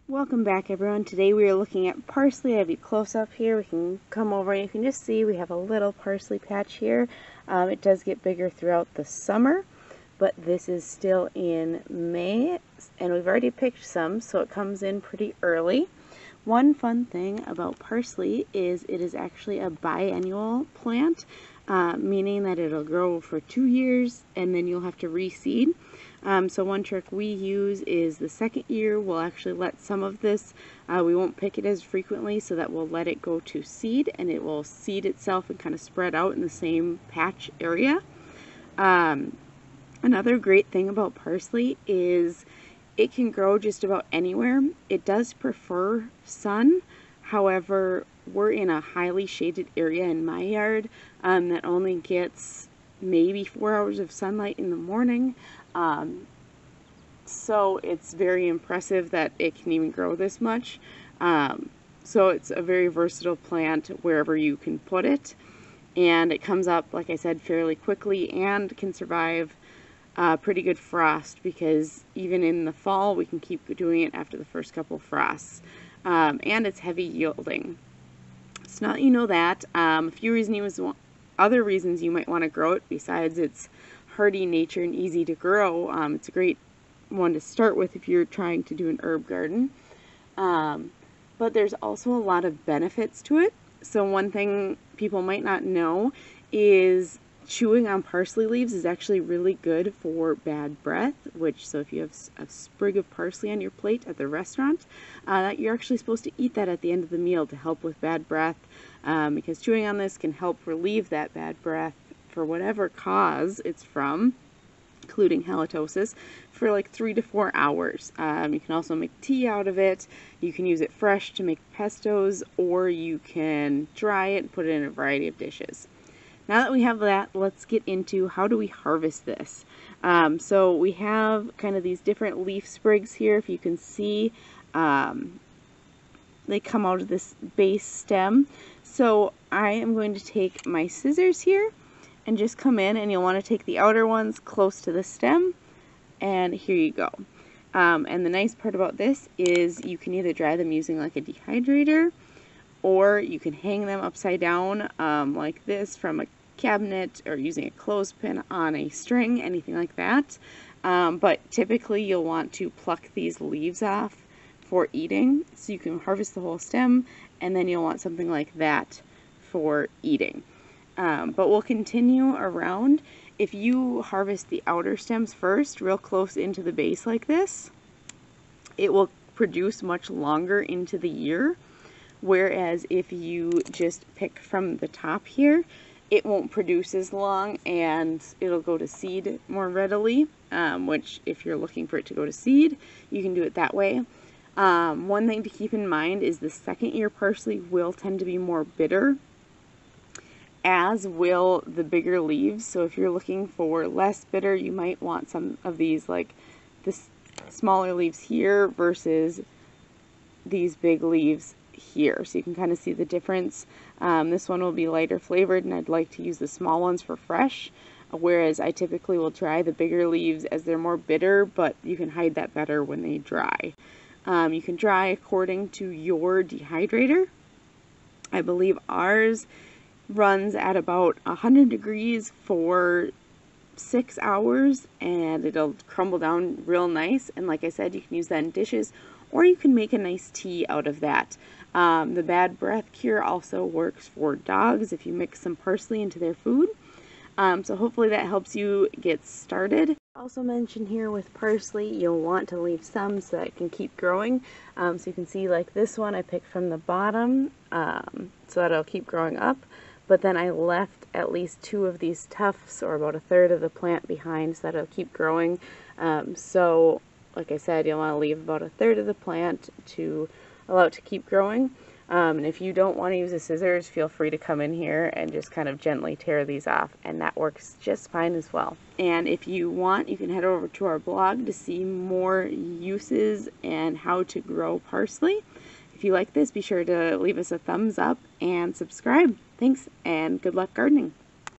Welcome back, everyone. Today we are looking at parsley. I have you close up here. We can come over and you can just see we have a little parsley patch here. It does get bigger throughout the summer, but this is still in May and we've already picked some, so it comes in pretty early. One fun thing about parsley is it is actually a biennial plant, meaning that it'll grow for 2 years and then you'll have to reseed. So one trick we use is the second year we'll actually let some of this, we won't pick it as frequently, so that we'll let it go to seed and it will seed itself and kind of spread out in the same patch area. Another great thing about parsley is it can grow just about anywhere. It does prefer sun. However, we're in a highly shaded area in my yard that only gets maybe 4 hours of sunlight in the morning. So it's very impressive that it can even grow this much. So it's a very versatile plant wherever you can put it. And it comes up, like I said, fairly quickly and can survive pretty good frost, because even in the fall we can keep doing it after the first couple frosts. And it's heavy yielding. So now that you know that, a few other reasons you might want to grow it besides its hardy nature and easy to grow. It's a great one to start with if you're trying to do an herb garden. But there's also a lot of benefits to it. So one thing people might not know is chewing on parsley leaves is actually really good for bad breath, so if you have a sprig of parsley on your plate at the restaurant, that you're actually supposed to eat that at the end of the meal to help with bad breath, because chewing on this can help relieve that bad breath for whatever cause it's from, including halitosis, for like 3 to 4 hours. You can also make tea out of it. You can use it fresh to make pestos, or you can dry it and put it in a variety of dishes. Now that we have that, let's get into how do we harvest this. So we have kind of these different leaf sprigs here. If you can see, they come out of this base stem. So I am going to take my scissors here and just come in, and you'll want to take the outer ones close to the stem, and here you go. And the nice part about this is you can either dry them using like a dehydrator, or you can hang them upside down like this from a cabinet, or using a clothespin on a string, anything like that. But typically you'll want to pluck these leaves off for eating, so you can harvest the whole stem, and then you'll want something like that for eating. But we'll continue around. If you harvest the outer stems first, real close into the base like this, it will produce much longer into the year. Whereas if you just pick from the top here, it won't produce as long and it'll go to seed more readily, which if you're looking for it to go to seed, you can do it that way. One thing to keep in mind is the second year parsley will tend to be more bitter, as will the bigger leaves. So if you're looking for less bitter, you might want some of these, like the smaller leaves here versus these big leaves here, so you can kind of see the difference. This one will be lighter flavored, and I'd like to use the small ones for fresh, whereas I typically will dry the bigger leaves as they're more bitter, but you can hide that better when they dry. You can dry according to your dehydrator. I believe ours runs at about 100 degrees for 6 hours, and it'll crumble down real nice. And like I said, you can use that in dishes, or you can make a nice tea out of that. The bad breath cure also works for dogs if you mix some parsley into their food. So hopefully that helps you get started. Also mentioned here with parsley, you'll want to leave some so that it can keep growing. So you can see, like this one I picked from the bottom, so that it'll keep growing up. But then I left at least 2 of these tufts, or about 1/3 of the plant, behind so that it'll keep growing. So like I said, you'll want to leave about 1/3 of the plant to allow it to keep growing. And if you don't want to use the scissors, feel free to come in here and just kind of gently tear these off, and that works just fine as well. And if you want, you can head over to our blog to see more uses and how to grow parsley. If you like this, be sure to leave us a thumbs up and subscribe. Thanks, and good luck gardening.